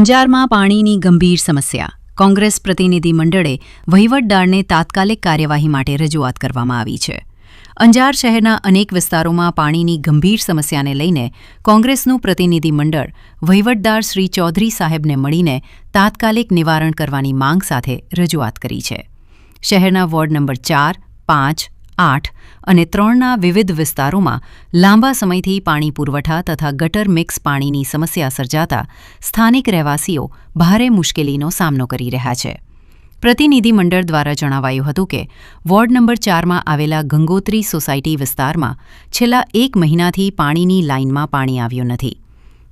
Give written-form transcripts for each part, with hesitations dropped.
અંજારમાં પાણીની ગંભીર સમસ્યા. કોંગ્રેસ પ્રતિનિધિમંડળે વહીવટદારને તાત્કાલિક કાર્યવાહી માટે રજૂઆત કરવામાં આવી છે. અંજાર શહેરના અનેક વિસ્તારોમાં પાણીની ગંભીર સમસ્યાને લઈને કોંગ્રેસનું પ્રતિનિધિમંડળ વહીવટદાર શ્રી ચૌધરી સાહેબને મળીને તાત્કાલિક નિવારણ કરવાની માંગ સાથે રજૂઆત કરી છે. શહેરના વોર્ડ નંબર 4, 5, 8 અને 3ના વિવિધ વિસ્તારોમાં લાંબા સમયથી પાણી પુરવઠા તથા ગટર મિક્સ પાણીની સમસ્યા સર્જાતા સ્થાનિક રહેવાસીઓ ભારે મુશ્કેલીનો સામનો કરી રહ્યા છે. પ્રતિનિધિમંડળ દ્વારા જણાવાયું હતું કે વોર્ડ નંબર 4માં આવેલા ગંગોત્રી સોસાયટી વિસ્તારમાં છેલ્લા 1 મહિનાથી પાણીની લાઇનમાં પાણી આવ્યું નથી.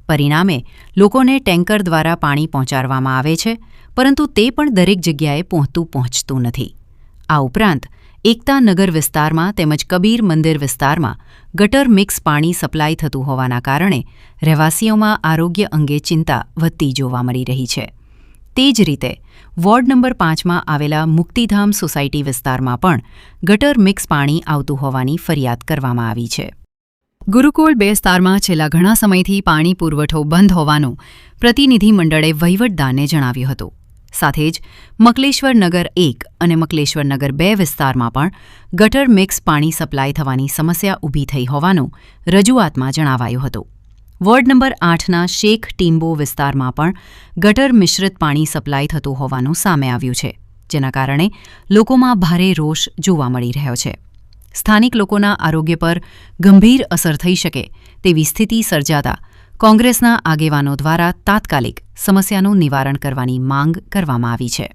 પરિણામે લોકોને ટેન્કર દ્વારા પાણી પહોંચાડવામાં આવે છે, પરંતુ તે પણ દરેક જગ્યાએ પહોંચતું નથી. આ ઉપરાંત એકતા નગર વિસ્તારમાં તેમજ કબીર મંદિર વિસ્તારમાં ગટર મિક્સ પાણી સપ્લાય થતું હોવાના કારણે રહેવાસીઓમાં આરોગ્ય અંગે ચિંતા વધતી જોવા મળી રહી છે. તે જ રીતે વોર્ડ નંબર 5માં આવેલા મુક્તિધામ સોસાયટી વિસ્તારમાં પણ ગટર મિક્સ પાણી આવતું હોવાની ફરિયાદ કરવામાં આવી છે. ગુરુકુળ 2 વિસ્તારમાં છેલ્લા ઘણા સમયથી પાણી પુરવઠો બંધ હોવાનું પ્રતિનિધિમંડળે વહીવટદારને જણાવ્યું હતું. સાથે જ મકલેશ્વર નગર 1 અને મકલેશ્વર નગર 2 વિસ્તારમાં પણ ગટર મિક્સ પાણી સપ્લાય થવાની સમસ્યા ઊભી થઈ હોવાનું રજૂઆતમાં જણાવાયું હતું. વોર્ડ નંબર 8ના શેખ ટીમ્બો વિસ્તારમાં પણ ગટર મિશ્રિત પાણી સપ્લાય થતું હોવાનું સામે આવ્યું છે, જેના કારણે લોકોમાં ભારે રોષ જોવા મળી રહ્યો છે. સ્થાનિક લોકોના આરોગ્ય પર ગંભીર અસર થઈ શકે તેવી સ્થિતિ સર્જાતા કોંગ્રેસના આગેવાનો દ્વારા તાત્કાલિક સમસ્યાનું નિવારણ કરવાની માંગ કરવામાં આવી છે.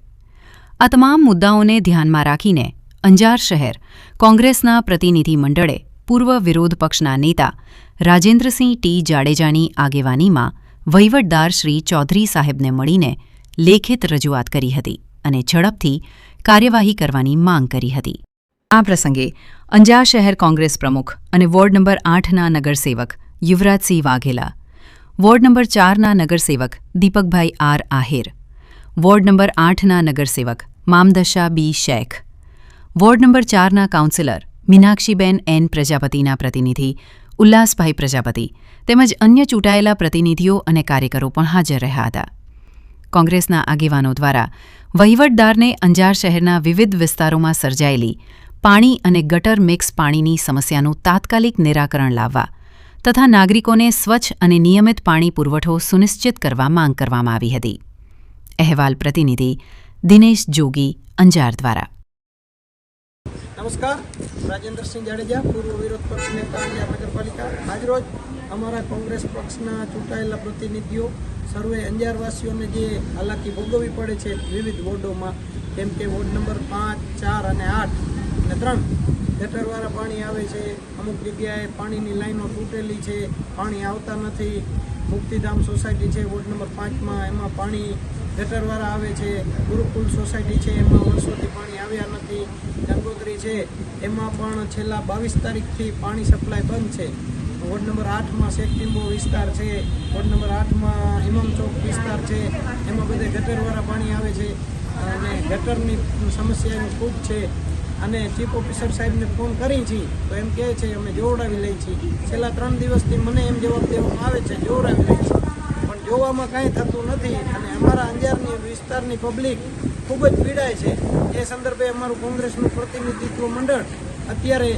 આ તમામ મુદ્દાઓને ધ્યાનમાં રાખીને અંજાર શહેર કોંગ્રેસના પ્રતિનિધિમંડળે પૂર્વ વિરોધ પક્ષના નેતા રાજેન્દ્રસિંહ ટી જાડેજાની આગેવાનીમાં વહીવટદાર શ્રી ચૌધરી સાહેબને મળીને લેખિત રજૂઆત કરી હતી અને ઝડપથી કાર્યવાહી કરવાની માંગ કરી હતી. આ પ્રસંગે અંજાર શહેર કોંગ્રેસ પ્રમુખ અને વોર્ડ નંબર 8ના નગરસેવક યુવરાજસિંહ વાઘેલા, વોર્ડ નંબર 4ના નગરસેવક Dipakbhai R Ahir, ward number 8ના નગરસેવક Mamadsha B Shaikh, ward number 4ના કાઉન્સિલર મીનાક્ષીબેન એન પ્રજાપતિના પ્રતિનિધિ ઉલ્લાસભાઈ પ્રજાપતિ તેમજ અન્ય ચૂંટાયેલા પ્રતિનિધિઓ અને કાર્યકરો પણ હાજર રહ્યા હતા. કોંગ્રેસના આગેવાનો દ્વારા વહીવટદારને અંજાર શહેરના વિવિધ વિસ્તારોમાં સર્જાયેલી પાણી અને ગટર મિક્સ પાણીની સમસ્યાનું તાત્કાલિક નિરાકરણ લાવવા તથા નાગરિકોને સ્વચ્છ અને નિયમિત પાણી પુરવઠો સુનિશ્ચિત કરવા માંગ કરવામાં આવી હતી. અહેવાલ પ્રતિનિધિ દિનેશ જોગી, અંજાર દ્વારા. નમસ્કાર, રાજેન્દ્રસિંહ જાડેજા, પૂર્વ વિરોધ પક્ષ નેતા અંજાર નગરપાલિકા. આજરોજ અમારા કોંગ્રેસ પક્ષના ચૂંટાયેલા પ્રતિનિધિઓ સર્વે અંજારવાસીઓને જે હાલાકી ભોગવવી પડે છે વિવિધ વોર્ડોમાં, કેમ કે વોર્ડ નંબર 5, 4 અને 8 અને 3 ગટરવાળા પાણી આવે છે. અમુક જગ્યાએ પાણીની લાઈનો તૂટેલી છે, પાણી આવતા નથી. મુક્તિધામ સોસાયટી છે વોર્ડ નંબર 5માં, એમાં પાણી ગટરવાળા આવે છે. ગુરુકુલ સોસાયટી છે, એમાં વર્ષોથી પાણી આવ્યા નથી. ગંગોત્રી છે, એમાં પણ છેલ્લા 22 તારીખથી પાણી સપ્લાય બંધ છે. વોર્ડ નંબર 8માં શેખ ટીમ્બો વિસ્તાર છે, વોર્ડ નંબર 8માં ઇમામ ચોક વિસ્તાર છે, એમાં બધે ગટરવાળા પાણી આવે છે અને ગટરની સમસ્યા ખૂબ છે. અને ચીફ ઓફિસર સાહેબને ફોન કરી છીએ તો એમ કહે છે અમે જોવડાવી લઈએ છીએ. છેલ્લા 3 દિવસથી મને એમ જવાબ દેવામાં આવે છે જોવડાવી લઈએ છીએ, પણ જોવામાં કાંઈ થતું નથી અને અમારા અંજારની વિસ્તારની પબ્લિક ખૂબ જ પીડાય છે. એ સંદર્ભે અમારું કોંગ્રેસનું પ્રતિનિધિત્વ મંડળ અત્યારે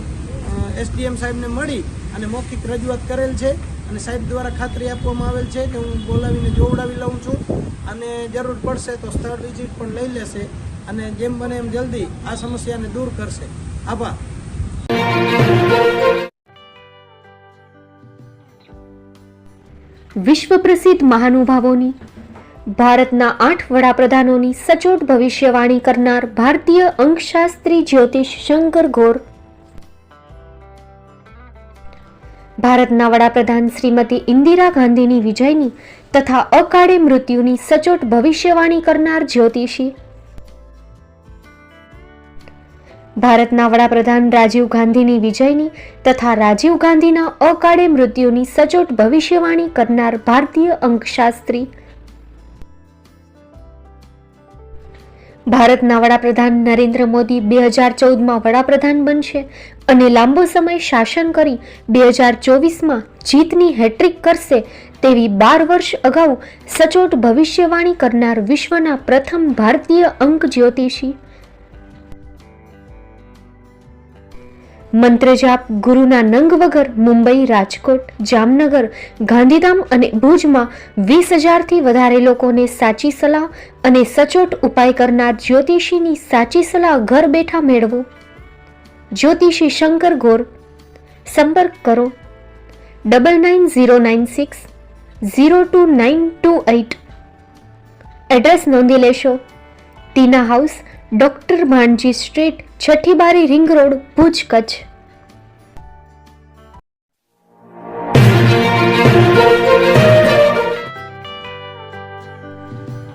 એસડીએમ સાહેબને મળી અને મૌખિક રજૂઆત કરેલ છે અને સાહેબ દ્વારા ખાતરી આપવામાં આવેલ છે કે હું બોલાવીને જોવડાવી લઉં છું અને જરૂર પડશે તો સ્થળ વિઝિટ પણ લઈ લેશે અને જેમ બને એમ જલ્દી આ સમસ્યાને દૂર કરશે. આભાર. વિશ્વ પ્રસિદ્ધ મહાનુભાવોની, ભારતના 8 વડાપ્રધાનોની સચોટ ભવિષ્યવાણી કરનાર ભારતીય અંકશાસ્ત્રી જ્યોતિષ શંકર ઘોર, ભારતના વડાપ્રધાન શ્રીમતી ઇન્દિરા ગાંધીની વિજયની તથા અકાળે મૃત્યુની સચોટ ભવિષ્યવાણી કરનાર જ્યોતિષી, ભારતના વડાપ્રધાન રાજીવ ગાંધીની વિજયની તથા રાજીવ ગાંધીના અકાળે મૃત્યુની સચોટ ભવિષ્યવાણી કરનાર ભારતીય અંકશાસ્ત્રી, ભારતના વડાપ્રધાન નરેન્દ્ર મોદી 2014માં વડાપ્રધાન બનશે અને લાંબો સમય શાસન કરી 2024માં જીતની હેટ્રિક કરશે તેવી 12 વર્ષ અગાઉ સચોટ ભવિષ્યવાણી કરનાર વિશ્વના પ્રથમ ભારતીય અંક જ્યોતિષી, મંત્રજાપ ગુરુના નંગ વગર મુંબઈ, રાજકોટ, જામનગર, ગાંધીધામ અને ભુજમાં 20,000થી વધારે લોકોને સાચી સલાહ અને સચોટ ઉપાય કરનાર જ્યોતિષીની સાચી સલાહ ઘર બેઠા મેળવો. જ્યોતિષી શંકર ગોર. સંપર્ક કરો 9909602928. એડ્રેસ નોંધી લેશો. ટીના હાઉસ, ડોક્ટર ભાણજી સ્ટ્રીટ, છઠ્ઠી બારી, રિંગ રોડ, ભુજ, કચ્છ.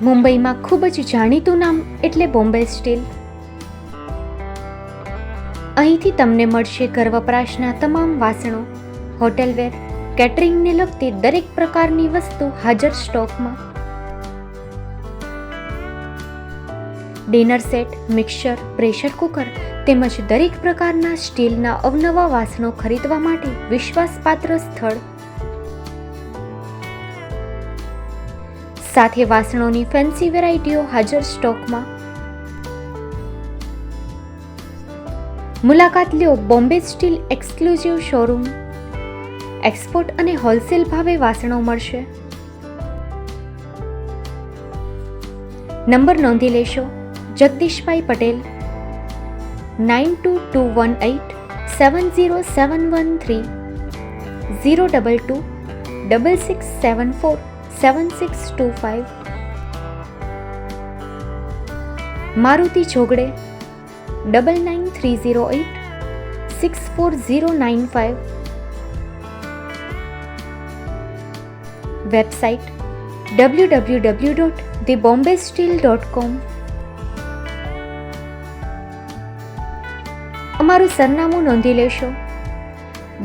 મુંબઈમાં ખૂબ જ જાણીતું નામ એટલે બોમ્બે સ્ટીલ. અહીંથી તમને મળશે ઘર વપરાશના તમામ વાસણો, હોટેલવેર, કેટરિંગને લગતી દરેક પ્રકારની વસ્તુ હાજર સ્ટોકમાં. Dinner set, mixer, pressure cooker તેમજ દરેક પ્રકારના સ્ટીલના અવનવા વાસણો ખરીદવા માટે વિશ્વાસપાત્ર સ્થળ. સાથે વાસણોની ફેન્સી વેરાયટીઓ હાજર સ્ટોકમાં. મુલાકાત લ્યો Bombay steel exclusive showroom. Export અને હોલસેલ ભાવે વાસણો મળશે. નંબર નોંધી લેશો. જગદીશભાઈ પટેલ 9221870713 022 6674 7625. મારુતિ જોગડે 9930864095. Website www.thebombasteel.com. અમારું સરનામું નોંધી લેશો.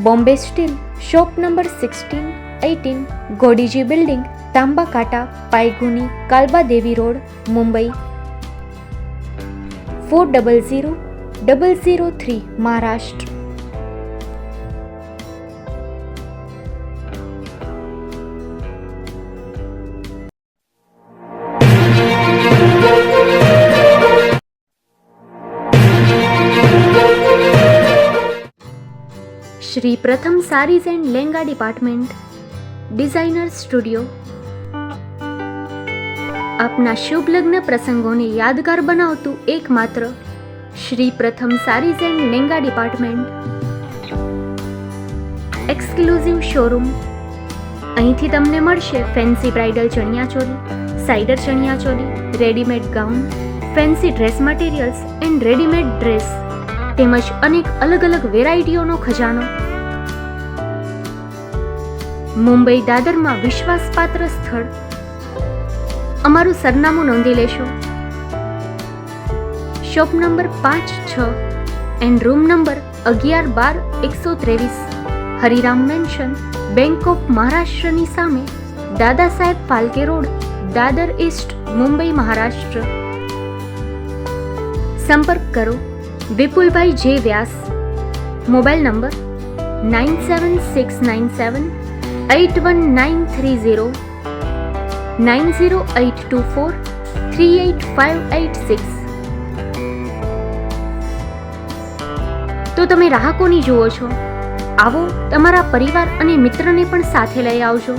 Bombay steel, shop number 16-18, Godiji building, Tamba Kanta, Pydhonie, Kalba Devi road, Mumbai 400003, Maharashtra. Shri Pratham saris and langa department, designer studio. આપના શુભ લગ્ન પ્રસંગોને યાદગાર બનાવતું એકમાત્ર Shri Pratham saris and langa department, exclusive showroom. અહીંથી તમને મળશે fancy bridal chaniya choli, cider chaniya choli, readymade gown, fancy dress materials and readymade dress તેમજ અનેક અલગ અલગ વેરાયટીઓનો ખજાનો. મુંબઈ દાદરમાં વિશ્વાસપાત્ર સ્થળ. અમારું સરનામું નોંધી લેશો. Shop number 5-6 and room number 11-12-123, Hariram mansion, bank of મહારાષ્ટ્રની સામે, દાદા સાહેબ ફાલ્કે રોડ, દાદર ઈસ્ટ, મુંબઈ, મહારાષ્ટ્ર. સંપર્ક કરો વિપુલભાઈ જે વ્યાસ. Mobile number 9769781930, 9082438586. તો તમે રાહ કોની જુઓ છો? આવો, તમારા પરિવાર અને મિત્રને પણ સાથે લઈ આવજો.